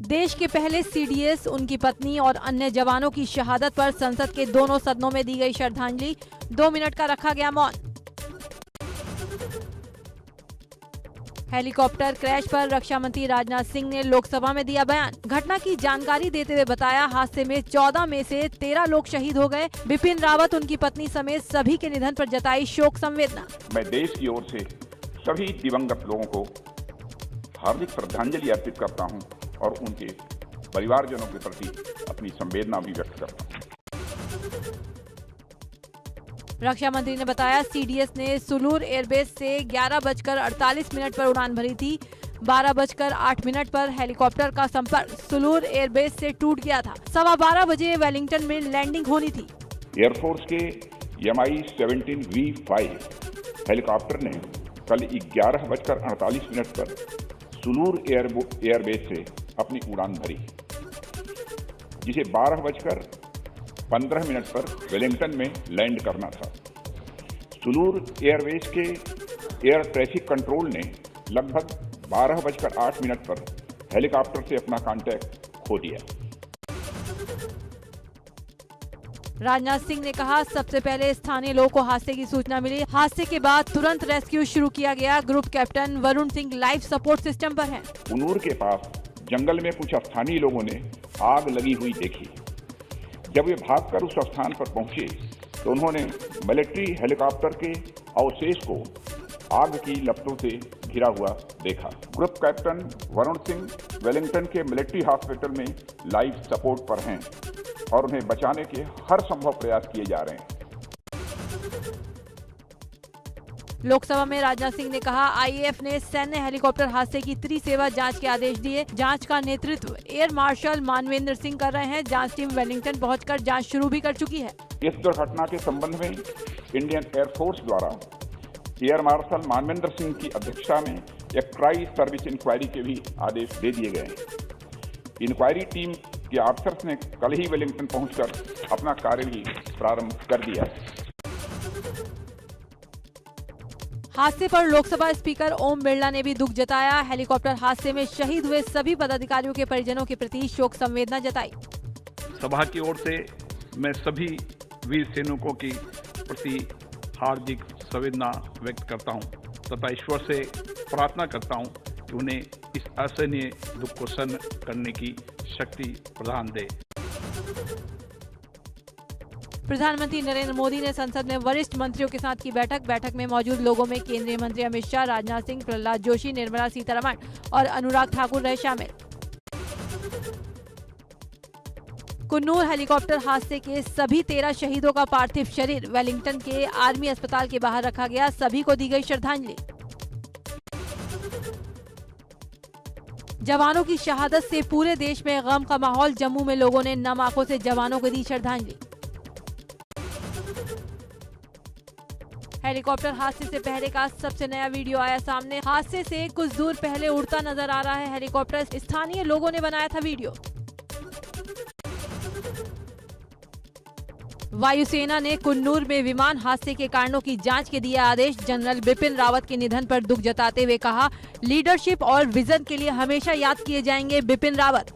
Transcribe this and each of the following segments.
देश के पहले सीडीएस, उनकी पत्नी और अन्य जवानों की शहादत पर संसद के दोनों सदनों में दी गई श्रद्धांजलि। 2 मिनट का रखा गया मौन। हेलीकॉप्टर क्रैश पर रक्षा मंत्री राजनाथ सिंह ने लोकसभा में दिया बयान। घटना की जानकारी देते हुए बताया, हादसे में 14 में से 13 लोग शहीद हो गए। बिपिन रावत, उनकी पत्नी समेत सभी के निधन पर जताई शोक संवेदना। मैं देश की ओर से सभी दिवंगत लोगों को हार्दिक श्रद्धांजलि अर्पित करता हूं और उनके परिवारजनों के प्रति अपनी संवेदना भी व्यक्त करता हूं। रक्षा मंत्री ने बताया, सीडीएस ने सुलूर एयरबेस से 11:48 पर उड़ान भरी थी। 12:08 पर हेलीकॉप्टर का संपर्क सुलूर एयरबेस से टूट गया था। 12:15 बजे वेलिंगटन में लैंडिंग होनी थी। एयरफोर्स के Mi-17V5 हेलीकॉप्टर ने कल 11:48 पर सुलूर एयरबेस से अपनी उड़ान भरी, जिसे 12:15 पर वेलिंगटन में लैंड करना था। सुलूर एयरवेज के एयर ट्रैफिक कंट्रोल ने लगभग 12:08 पर हेलीकॉप्टर से अपना कांटेक्ट खो दिया। राजनाथ सिंह ने कहा, सबसे पहले स्थानीय लोगों को हादसे की सूचना मिली। हादसे के बाद तुरंत रेस्क्यू शुरू किया गया। Group captain Varun Singh life support system पर हैं। कुन्नूर के पास जंगल में कुछ स्थानीय लोगों ने आग लगी हुई देखी। जब वे भागकर उस स्थान पर पहुंचे तो उन्होंने मिलिट्री हेलीकॉप्टर के अवशेष को आग की लपटों से घिरा हुआ देखा। Group captain Varun Singh Wellington के मिलिट्री हॉस्पिटल में लाइफ सपोर्ट पर हैं और उन्हें बचाने के हर संभव प्रयास किए जा रहे हैं। लोकसभा में राजनाथ सिंह ने कहा, आईएएफ ने सैन्य हेलीकॉप्टर हादसे की त्रिसेवा जांच के आदेश दिए। जांच का नेतृत्व एयर मार्शल मानवेंद्र सिंह कर रहे हैं। जांच टीम वेलिंगटन पहुंचकर जांच शुरू भी कर चुकी है। इस दुर्घटना के संबंध में इंडियन एयरफोर्स द्वारा एयर मार्शल मानवेंद्र सिंह की अध्यक्षता में एक ट्राई सर्विस इंक्वायरी के भी आदेश दे दिए गए हैं। इंक्वायरी टीम के ऑफिसर्स ने कल ही वेलिंगटन पहुंचकर अपना कार्य भी प्रारंभ कर दिया। हादसे पर लोकसभा स्पीकर ओम बिरला ने भी दुख जताया। हेलीकॉप्टर हादसे में शहीद हुए सभी पदाधिकारियों के परिजनों के प्रति शोक संवेदना जताई। सभा की ओर से मैं सभी वीर सैनिकों की प्रति हार्दिक संवेदना व्यक्त करता हूं तथा ईश्वर से प्रार्थना करता हूं कि उन्हें इस असहनीय दुख को सहन करने की शक्ति प्रदान दे। प्रधानमंत्री नरेंद्र मोदी ने संसद में वरिष्ठ मंत्रियों के साथ की बैठक में मौजूद लोगों में केंद्रीय मंत्री अमित शाह, राजनाथ सिंह, प्रहलाद जोशी, निर्मला सीतारमण और अनुराग ठाकुर रहे शामिल। कुन्नूर हेलीकॉप्टर हादसे के सभी 13 शहीदों का पार्थिव शरीर वेलिंगटन के आर्मी अस्पताल के बाहर रखा गया। सभी को दी गई श्रद्धांजलि। जवानों की शहादत से पूरे देश में गम का माहौल। जम्मू में लोगों ने नम आंखों से जवानों को दी श्रद्धांजलि। हेलीकॉप्टर हादसे से पहले का सबसे नया वीडियो आया सामने। हादसे से कुछ दूर पहले उड़ता नजर आ रहा है हेलीकॉप्टर। स्थानीय लोगों ने बनाया था वीडियो। वायुसेना ने कुन्नूर में विमान हादसे के कारणों की जांच के दिए आदेश। जनरल बिपिन रावत के निधन पर दुख जताते हुए कहा, लीडरशिप और विजन के लिए हमेशा याद किए जाएंगे बिपिन रावत।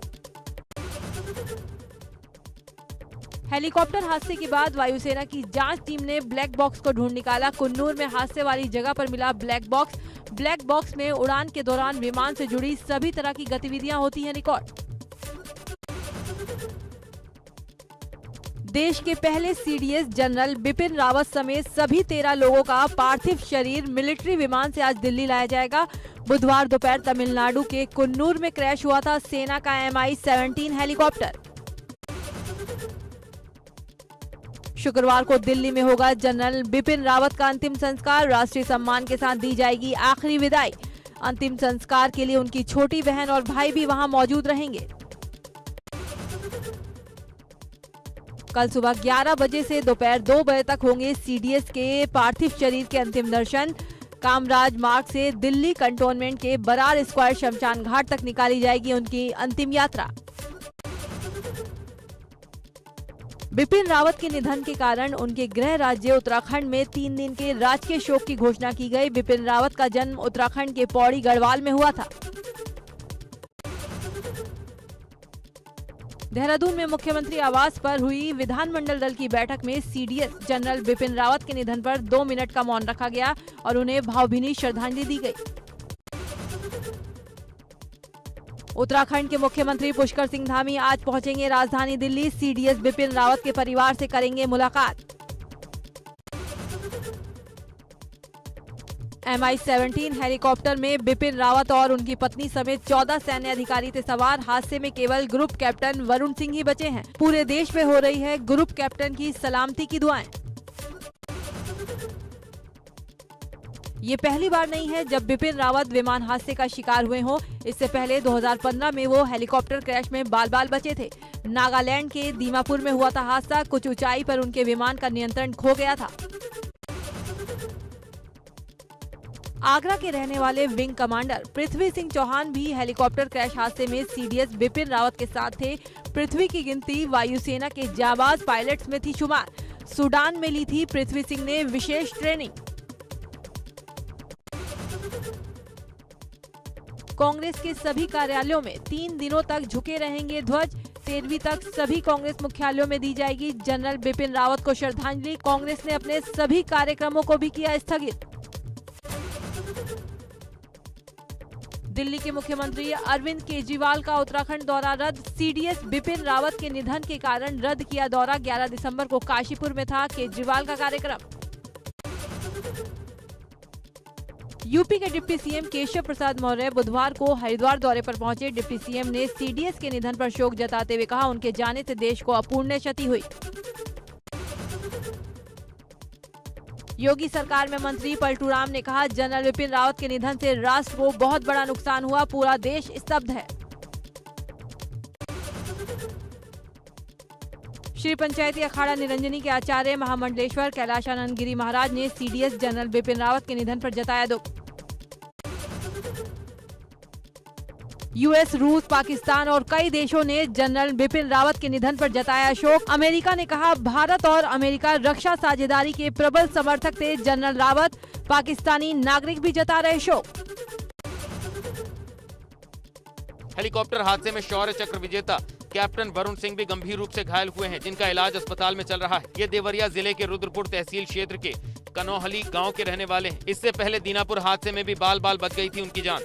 हेलीकॉप्टर हादसे के बाद वायुसेना की जांच टीम ने ब्लैक बॉक्स को ढूंढ निकाला। कुन्नूर में हादसे वाली जगह पर मिला ब्लैक बॉक्स। ब्लैक बॉक्स में उड़ान के दौरान विमान से जुड़ी सभी तरह की गतिविधियां होती हैं रिकॉर्ड। देश के पहले सीडीएस जनरल बिपिन रावत समेत सभी 13 लोगों का पार्थिव शरीर मिलिट्री विमान से आज दिल्ली लाया जाएगा। बुधवार दोपहर तमिलनाडु के कुन्नूर में क्रैश हुआ था सेना का Mi-17 हेलीकॉप्टर। शुक्रवार को दिल्ली में होगा जनरल बिपिन रावत का अंतिम संस्कार। राष्ट्रीय सम्मान के साथ दी जाएगी आखिरी विदाई। अंतिम संस्कार के लिए उनकी छोटी बहन और भाई भी वहां मौजूद रहेंगे। कल सुबह 11 बजे से दोपहर 2 बजे तक होंगे सीडीएस के पार्थिव शरीर के अंतिम दर्शन। कामराज मार्ग से दिल्ली कंटोनमेंट के बरार स्क्वायर शमशान घाट तक निकाली जाएगी उनकी अंतिम यात्रा। बिपिन रावत के निधन के कारण उनके गृह राज्य उत्तराखंड में 3 दिन के राजकीय शोक की घोषणा की गई। बिपिन रावत का जन्म उत्तराखंड के पौड़ी गढ़वाल में हुआ था। देहरादून में मुख्यमंत्री आवास पर हुई विधानमंडल दल की बैठक में सीडीएस जनरल बिपिन रावत के निधन पर 2 मिनट का मौन रखा गया और उन्हें भावभीनी श्रद्धांजलि दी गई। उत्तराखंड के मुख्यमंत्री पुष्कर सिंह धामी आज पहुंचेंगे राजधानी दिल्ली। सीडीएस बिपिन रावत के परिवार से करेंगे मुलाकात। MI-17 हेलीकॉप्टर में बिपिन रावत और उनकी पत्नी समेत 14 सैन्य अधिकारी थे सवार। हादसे में केवल ग्रुप कैप्टन वरुण सिंह ही बचे हैं। पूरे देश में हो रही है ग्रुप कैप्टन की सलामती की दुआएं। ये पहली बार नहीं है जब बिपिन रावत विमान हादसे का शिकार हुए हों। इससे पहले 2015 में वो हेलीकॉप्टर क्रैश में बाल-बाल बचे थे। नागालैंड के दीमापुर में हुआ था हादसा। कुछ ऊंचाई पर उनके विमान का नियंत्रण खो गया था। आगरा के रहने वाले विंग कमांडर पृथ्वी सिंह चौहान भी हेलीकॉप्टर क्रैश हादसे में सीडीएस बिपिन रावत के साथ थे। पृथ्वी की गिनती वायुसेना के जाबाज पायलट्स में थी शुमार। सूडान में ली थी पृथ्वी सिंह ने विशेष ट्रेनिंग। कांग्रेस के सभी कार्यालयों में 3 दिनों तक झुके रहेंगे ध्वज। 13वीं तक सभी कांग्रेस मुख्यालयों में दी जाएगी जनरल बिपिन रावत को श्रद्धांजलि। कांग्रेस ने अपने सभी कार्यक्रमों को भी किया स्थगित। दिल्ली के मुख्यमंत्री अरविंद केजरीवाल का उत्तराखंड दौरा रद्द। सीडीएस बिपिन रावत के निधन के कारण रद्द किया दौरा। 11 दिसंबर को काशीपुर में था केजरीवाल का कार्यक्रम। यूपी के डिप्टी सीएम केशव प्रसाद मौर्य बुधवार को हरिद्वार दौरे पर पहुंचे। डिप्टी सीएम ने सीडीएस के निधन पर शोक जताते हुए कहा, उनके जाने से देश को अपूरणीय क्षति हुई। योगी सरकार में मंत्री पलटू राम ने कहा, जनरल बिपिन रावत के निधन से राष्ट्र को बहुत बड़ा नुकसान हुआ। पूरा देश स्तब्ध है। श्री पंचायती अखाड़ा निरंजनी के आचार्य महामंडलेश्वर कैलाशानंद गिरी महाराज ने सीडीएस जनरल बिपिन रावत के निधन पर जताया दुख। यूएस, रूस, पाकिस्तान और कई देशों ने जनरल बिपिन रावत के निधन पर जताया शोक। अमेरिका ने कहा, भारत और अमेरिका रक्षा साझेदारी के प्रबल समर्थक थे जनरल रावत। पाकिस्तानी नागरिक भी जता रहे शोक। हेलीकॉप्टर हादसे में शौर्य चक्र विजेता कैप्टन वरुण सिंह भी गंभीर रूप से घायल हुए हैं, जिनका इलाज अस्पताल में चल रहा है। ये देवरिया जिले के रुद्रपुर तहसील क्षेत्र के कनौहली गांव के रहने वाले हैं। इससे पहले दीनापुर हादसे में भी बाल बच गई थी उनकी जान।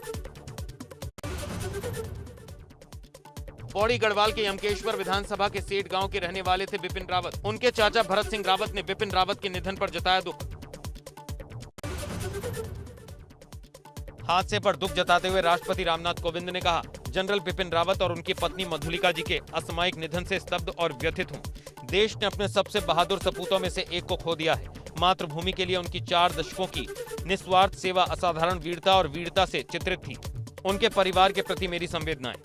पौड़ी गढ़वाल के यमकेश्वर विधानसभा के सेठ गांव के रहने वाले थे बिपिन रावत। उनके चाचा भरत सिंह रावत ने बिपिन रावत के निधन पर जताया दुख। हादसे पर दुख जताते हुए राष्ट्रपति रामनाथ कोविंद ने कहा, जनरल बिपिन रावत और उनकी पत्नी मधुलिका जी के असामयिक निधन से स्तब्ध और व्यथित हूँ। देश ने अपने सबसे बहादुर सपूतों में से एक को खो दिया है। मातृभूमि के लिए उनकी 4 दशकों की निस्वार्थ सेवा असाधारण वीरता और वीरता से चित्रित थी। उनके परिवार के प्रति मेरी संवेदनाएं।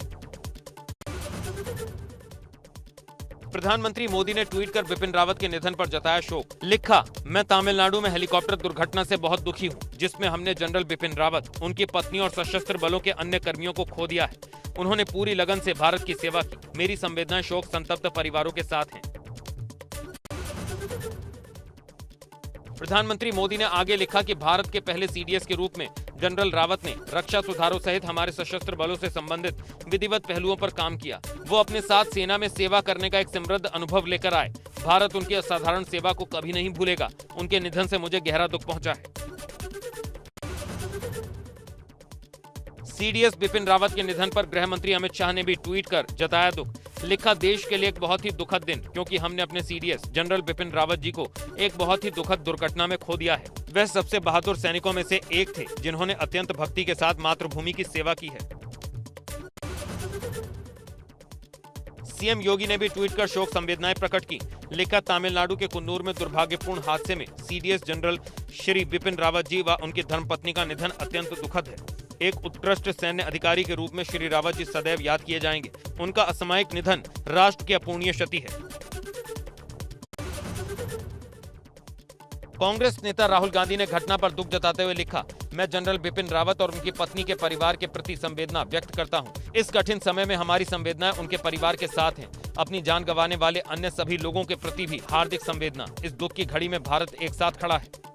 प्रधानमंत्री मोदी ने ट्वीट कर बिपिन रावत के निधन पर जताया शोक। लिखा, मैं तमिलनाडु में हेलीकॉप्टर दुर्घटना से बहुत दुखी हूँ, जिसमें हमने जनरल बिपिन रावत, उनकी पत्नी और सशस्त्र बलों के अन्य कर्मियों को खो दिया है। उन्होंने पूरी लगन से भारत की सेवा की। मेरी संवेदनाएं शोक संतप्त परिवारों के साथ हैं। प्रधानमंत्री मोदी ने आगे लिखा कि भारत के पहले सीडीएस के रूप में जनरल रावत ने रक्षा सुधारों सहित हमारे सशस्त्र बलों से संबंधित विधिवत पहलुओं पर काम किया। वो अपने साथ सेना में सेवा करने का एक समृद्ध अनुभव लेकर आए। भारत उनकी असाधारण सेवा को कभी नहीं भूलेगा। उनके निधन से मुझे गहरा दुख पहुंचा है। सीडीएस बिपिन रावत के निधन पर गृह मंत्री अमित शाह ने भी ट्वीट कर जताया दुख। लिखा, देश के लिए एक बहुत ही दुखद दिन, क्योंकि हमने अपने सीडीएस जनरल बिपिन रावत जी को एक बहुत ही दुखद दुर्घटना में खो दिया है। वह सबसे बहादुर सैनिकों में से एक थे, जिन्होंने अत्यंत भक्ति के साथ मातृभूमि की सेवा की है। सीएम योगी ने भी ट्वीट कर शोक संवेदनाएं प्रकट की। लिखा, तमिलनाडु के कुन्नूर में दुर्भाग्यपूर्ण हादसे में सीडीएस जनरल श्री बिपिन रावत जी व उनकी धर्मपत्नी का निधन अत्यंत दुखद है। एक उत्कृष्ट सैन्य अधिकारी के रूप में श्री रावत जी सदैव याद किए जाएंगे। उनका असामयिक निधन राष्ट्र की अपूरणीय क्षति है। कांग्रेस नेता राहुल गांधी ने घटना पर दुख जताते हुए लिखा, मैं जनरल बिपिन रावत और उनकी पत्नी के परिवार के प्रति संवेदना व्यक्त करता हूं। इस कठिन समय में हमारी संवेदनाएं उनके परिवार के साथ हैं। अपनी जान गंवाने वाले अन्य सभी लोगों के प्रति भी हार्दिक संवेदना। इस दुख की घड़ी में भारत एक साथ खड़ा है।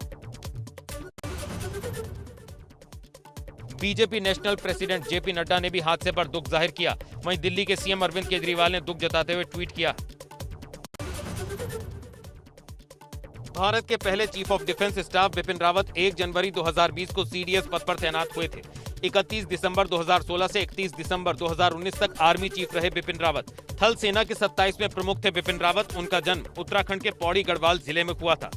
BJP national president JP Nadda ने भी हादसे पर दुख जाहिर किया। वहीं दिल्ली के सीएम अरविंद केजरीवाल ने दुख जताते हुए ट्वीट किया। भारत के पहले chief of defence staff Bipin Rawat 1 जनवरी 2020 को सीडीएस पद पर तैनात हुए थे। 31 दिसंबर 2016 से 31 दिसंबर 2019 तक आर्मी चीफ रहे बिपिन रावत। थल सेना के 27वें प्रमुख थे बिपिन रावत। उनका जन्म उत्तराखंड के पौड़ी गढ़वाल जिले में हुआ था।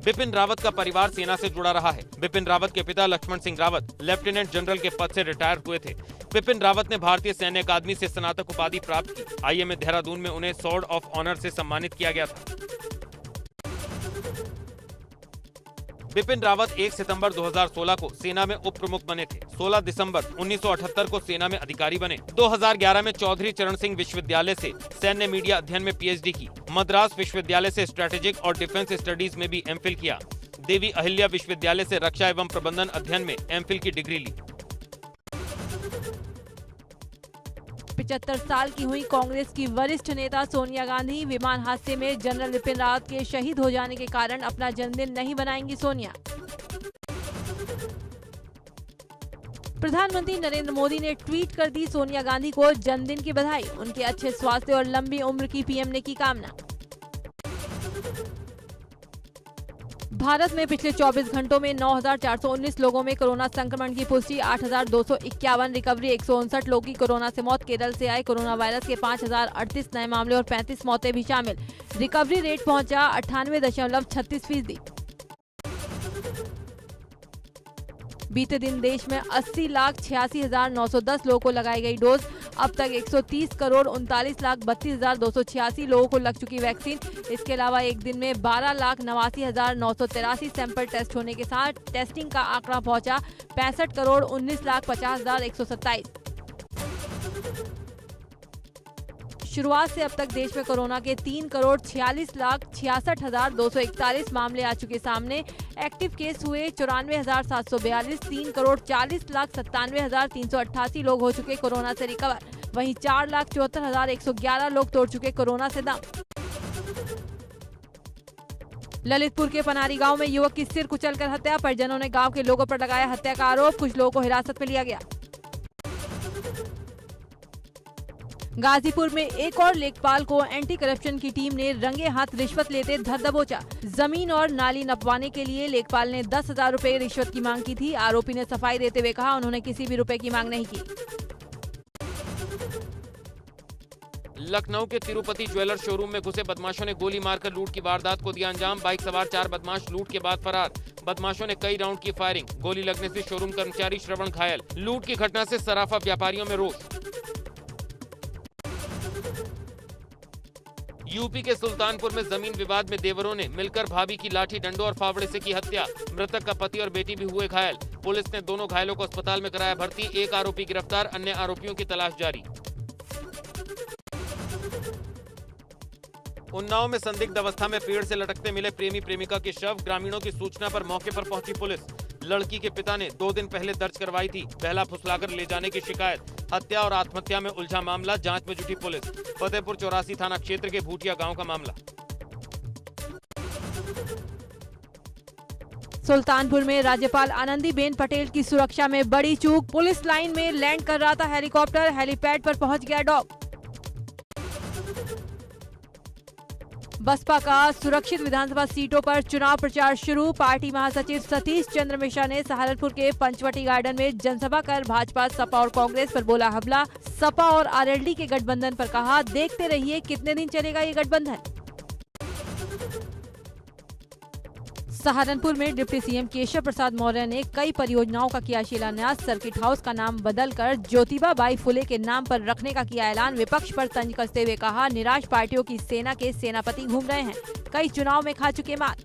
बिपिन रावत का परिवार सेना से जुड़ा रहा है। बिपिन रावत के पिता लक्ष्मण सिंह रावत लेफ्टिनेंट जनरल के पद से रिटायर हुए थे। बिपिन रावत ने भारतीय सैन्य अकादमी से स्नातक उपाधि प्राप्त की। आईएमए देहरादून में उन्हें स्वॉर्ड ऑफ ऑनर से सम्मानित किया गया था। बिपिन रावत 1 सितंबर 2016 को सेना में उप प्रमुख बने थे। 16 दिसंबर 1978 को सेना में अधिकारी बने। 2011 में चौधरी चरण सिंह विश्वविद्यालय से सैन्य मीडिया अध्ययन में पीएचडी की। मद्रास विश्वविद्यालय से स्ट्रेटेजिक और डिफेंस स्टडीज में भी एमफिल किया। देवी अहिल्या विश्वविद्यालय से रक्षा एवं प्रबंधन अध्ययन में एमफिल की डिग्री ली। 75 साल की हुई कांग्रेस की वरिष्ठ नेता सोनिया गांधी। विमान हादसे में जनरल बिपिन रावत के शहीद हो जाने के कारण अपना जन्मदिन नहीं बनाएंगी सोनिया। प्रधानमंत्री नरेंद्र मोदी ने ट्वीट कर दी सोनिया गांधी को जन्मदिन की बधाई। उनके अच्छे स्वास्थ्य और लंबी उम्र की पीएम ने की कामना। भारत में पिछले 24 घंटों में 9,419 लोगों में कोरोना संक्रमण की पुष्टि। 8,251 रिकवरी। 159 लोगों की कोरोना से मौत। केरल से आए कोरोना वायरस के 5,038 नए मामले और 35 मौतें भी शामिल। रिकवरी रेट पहुंचा 98.36%। बीते दिन देश में 80,86,910 लोगों को लगाई गई डोज। अब तक 130,39,32,286 लोगों को लग चुकी वैक्सीन। इसके अलावा एक दिन में 12,89,983 सैंपल टेस्ट होने के साथ टेस्टिंग का आंकड़ा पहुंचा 65,19,50,127। शुरुआत से अब तक देश में कोरोना के 3,46,66,241 मामले आ चुके सामने। एक्टिव केस हुए 94,742। 3,97,97,388 लोग हो चुके कोरोना से रिकवर। वहीं 4,74,111 लोग तोड़ चुके कोरोना से दम। ललितपुर के पनारी गांव में युवक की सिर कुचलकर हत्या। परिजनों ने गांव के लोगों पर लगाया हत्या का आरोप। कुछ लोगों को हिरासत में लिया गया। गाजीपुर में एक और लेखपाल को एंटी करप्शन की टीम ने रंगे हाथ रिश्वत लेते धर दबोचा। जमीन और नाली नपवाने के लिए लेखपाल ने 10,000 रुपए रिश्वत की मांग की थी। आरोपी ने सफाई देते हुए कहा उन्होंने किसी भी रुपए की मांग नहीं की। लखनऊ के तिरुपति ज्वेलर शोरूम में घुसे बदमाशों ने गोली मारकर लूट की वारदात को दिया अंजाम। बाइक सवार 4 बदमाश लूट के बाद फरार। बदमाशों ने कई राउंड की फायरिंग। गोली लगने से शोरूम कर्मचारी श्रवण घायल। लूट की घटना से सराफा व्यापारियों में रोष। यूपी के सुल्तानपुर में जमीन विवाद में देवरों ने मिलकर भाभी की लाठी डंडों और फावड़े से की हत्या। मृतक का पति और बेटी भी हुए घायल। पुलिस ने दोनों घायलों को अस्पताल में कराया भर्ती। एक आरोपी गिरफ्तार, अन्य आरोपियों की तलाश जारी। उन्नाव में संदिग्ध अवस्था में पेड़ से लटकते मिले प्रेमी प्रेमिका के शव। ग्रामीणों की सूचना पर मौके पर पहुंची पुलिस। लड़की के पिता ने 2 दिन पहले दर्ज करवाई थी बहला फुसलाकर ले जाने की शिकायत। हत्या और आत्महत्या में उलझा मामला, जांच में जुटी पुलिस। फतेहपुर 84 थाना क्षेत्र के भूटिया गांव का मामला। सुल्तानपुर में राज्यपाल आनंदीबेन पटेल की सुरक्षा में बड़ी चूक। पुलिस लाइन में लैंड कर रहा था हेलीकॉप्टर। हेलीपैड पर पहुंच गया डॉग। बसपा का सुरक्षित विधानसभा सीटों पर चुनाव प्रचार शुरू। पार्टी महासचिव सतीश चंद्र मिश्रा ने सहारनपुर के पंचवटी गार्डन में जनसभा कर भाजपा, सपा और कांग्रेस पर बोला हमला। सपा और आरएलडी के गठबंधन पर कहा देखते रहिए कितने दिन चलेगा ये गठबंधन। सहारनपुर में डिप्टी सीएम केशव प्रसाद मौर्य ने कई परियोजनाओं का किया शिलान्यास। सर्किट हाउस का नाम बदलकर ज्योतिबा बाई फुले के नाम पर रखने का किया ऐलान। विपक्ष पर तंज कसते हुए कहा निराश पार्टियों की सेना के सेनापति घूम रहे हैं, कई चुनाव में खा चुके मात।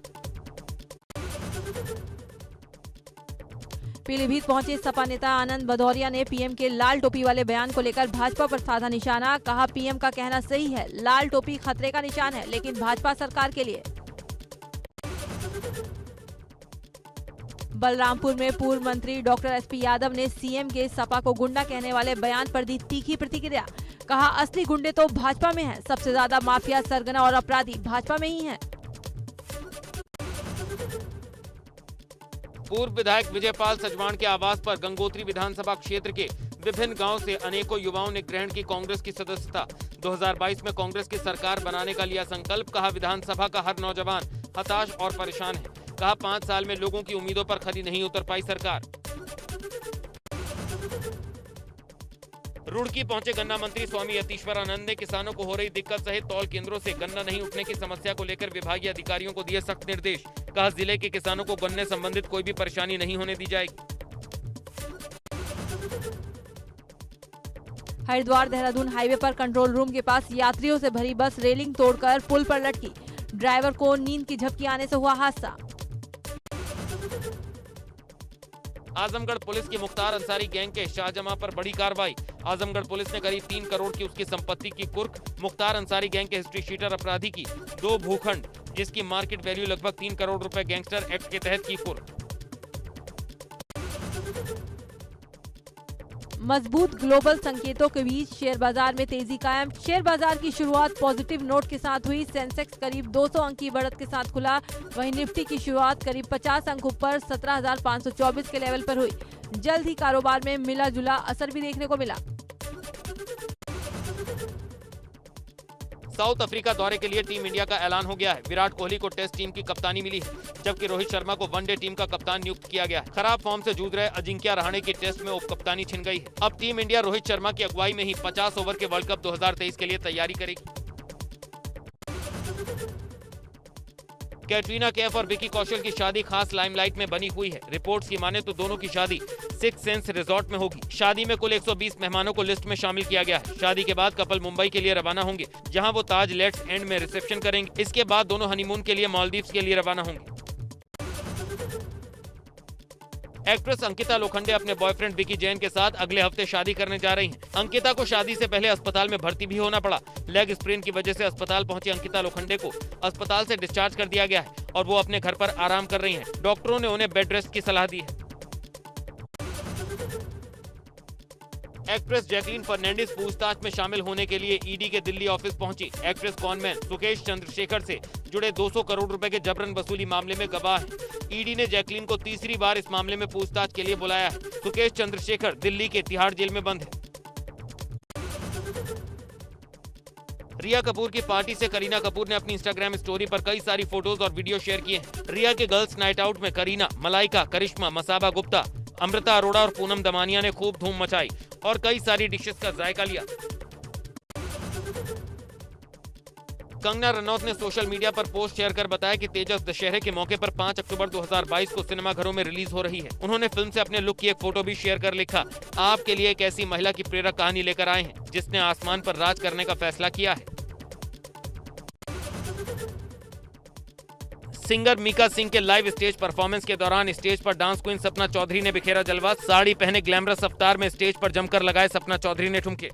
पीलीभीत पहुंचे सपा नेता आनंद भदौरिया ने पीएम के लाल टोपी वाले बयान को लेकर भाजपा पर साधा निशाना। कहा पीएम का कहना सही है, लाल टोपी खतरे का निशान है, लेकिन भाजपा सरकार के लिए। बलरामपुर में पूर्व मंत्री डॉक्टर एसपी यादव ने सीएम के सपा को गुंडा कहने वाले बयान पर दी तीखी प्रतिक्रिया। कहा असली गुंडे तो भाजपा में हैं, सबसे ज्यादा माफिया, सरगना और अपराधी भाजपा में ही हैं। पूर्व विधायक विजयपाल सजवाण के आवास पर गंगोत्री विधानसभा क्षेत्र के विभिन्न गांव से अनेकों युवाओं ने ग्रहण की कांग्रेस की सदस्यता। 2022 में कांग्रेस की सरकार बनाने का लिया संकल्प। कहा, विधानसभा का हर नौजवान हताश और परेशान है। कहा, 5 साल में लोगों की उम्मीदों पर खरी नहीं उतर पाई सरकार। रुड़की पहुंचे गन्ना मंत्री स्वामी यतीश्वरानंद ने किसानों को हो रही दिक्कत सहित तौल केंद्रों से गन्ना नहीं उठने की समस्या को लेकर विभागीय अधिकारियों को दिए सख्त निर्देश। कहा, जिले के किसानों को गन्ने संबंधित कोई भी परेशानी नहीं होने दी जाएगी। हरिद्वार देहरादून हाईवे पर कंट्रोल रूम के पास यात्रियों से भरी बस रेलिंग तोड़कर पुल पर लटकी। ड्राइवर को नींद की झपकी आने से हुआ हादसा। आजमगढ़ पुलिस की मुख्तार अंसारी गैंग के शाहजहां पर बड़ी कार्रवाई। आजमगढ़ पुलिस ने करीब 3 करोड़ की उसकी संपत्ति की कुर्क। मुख्तार अंसारी गैंग के हिस्ट्री शीटर अपराधी की 2 भूखंड जिसकी मार्केट वैल्यू लगभग 3 करोड़ रुपए गैंगस्टर एक्ट के तहत की कुर्क। मजबूत ग्लोबल संकेतों के बीच शेयर बाजार में तेजी कायम। शेयर बाजार की शुरुआत पॉजिटिव नोट के साथ हुई। सेंसेक्स करीब 200 अंक की बढ़त के साथ खुला। वहीं निफ्टी की शुरुआत करीब 50 अंक ऊपर 17,524 के लेवल पर हुई। जल्द ही कारोबार में मिला जुला असर भी देखने को मिला। साउथ अफ्रीका दौरे के लिए टीम इंडिया का ऐलान हो गया है। विराट कोहली को टेस्ट टीम की कप्तानी मिली है, जबकि रोहित शर्मा को वनडे टीम का कप्तान नियुक्त किया गया है। खराब फॉर्म से जूझ रहे अजिंक्य रहाणे की टेस्ट में उप कप्तानी छिन गई है। अब टीम इंडिया रोहित शर्मा की अगुवाई में ही 50 ओवर के वर्ल्ड कप 2023 के लिए तैयारी करेगी। कैटरीना कैफ और विकी कौशल की शादी खास लाइमलाइट में बनी हुई है। रिपोर्ट्स की माने तो दोनों की शादी 6 सेंस रिजॉर्ट में होगी। शादी में कुल 120 मेहमानों को लिस्ट में शामिल किया गया है। शादी के बाद कपल मुंबई के लिए रवाना होंगे, जहां वो ताज लेट्स एंड में रिसेप्शन करेंगे। इसके बाद दोनों हनीमून के लिए मालदीव्स के लिए रवाना होंगे। एक्ट्रेस अंकिता लोखंडे अपने बॉयफ्रेंड विकी जैन के साथ अगले हफ्ते शादी करने जा रही हैं। अंकिता को शादी से पहले अस्पताल में भर्ती भी होना पड़ा। लेग स्प्रेन की वजह से अस्पताल पहुंची अंकिता लोखंडे को अस्पताल से डिस्चार्ज कर दिया गया है और वो अपने घर पर आराम कर रही हैं। डॉक्टरों ने उन्हें बेड रेस्ट की सलाह दी है। एक्ट्रेस जैकलीन फर्नांडिस पूछताछ में शामिल होने के लिए ईडी के दिल्ली ऑफिस पहुंची। एक्ट्रेस कॉनमैन सुकेश चंद्रशेखर से जुड़े 200 करोड़ रुपए के जबरन वसूली मामले में गवाह है। ईडी ने जैकलीन को तीसरी बार इस मामले में पूछताछ के लिए बुलाया है। सुकेश चंद्रशेखर दिल्ली के तिहाड़ जेल में बंद है। रिया कपूर की पार्टी से करीना कपूर ने अपनी इंस्टाग्राम स्टोरी पर कई सारी फोटोज और वीडियो शेयर किए हैं। रिया के गर्ल्स नाइट आउट में करीना, मलाइका, करिश्मा, मसाबा गुप्ता, अमृता अरोड़ा और पूनम दमानिया ने खूब धूम मचाई और कई सारी डिशेस का जायका लिया। कंगना रनौत ने सोशल मीडिया पर पोस्ट शेयर कर बताया कि तेजस दशहरे के मौके पर 5 अक्टूबर 2022 को सिनेमाघरों में रिलीज हो रही है। उन्होंने फिल्म से अपने लुक की एक फोटो भी शेयर कर लिखा, आपके लिए एक ऐसी महिला की प्रेरक कहानी लेकर आए हैं जिसने आसमान पर राज करने का फैसला किया है। सिंगर मीका सिंह के लाइव स्टेज परफॉर्मेंस के दौरान स्टेज पर डांस क्वीन सपना चौधरी ने बिखेरा जलवा। साड़ी पहने ग्लैमरस अवतार में स्टेज पर जमकर लगाए सपना चौधरी ने ठुमके।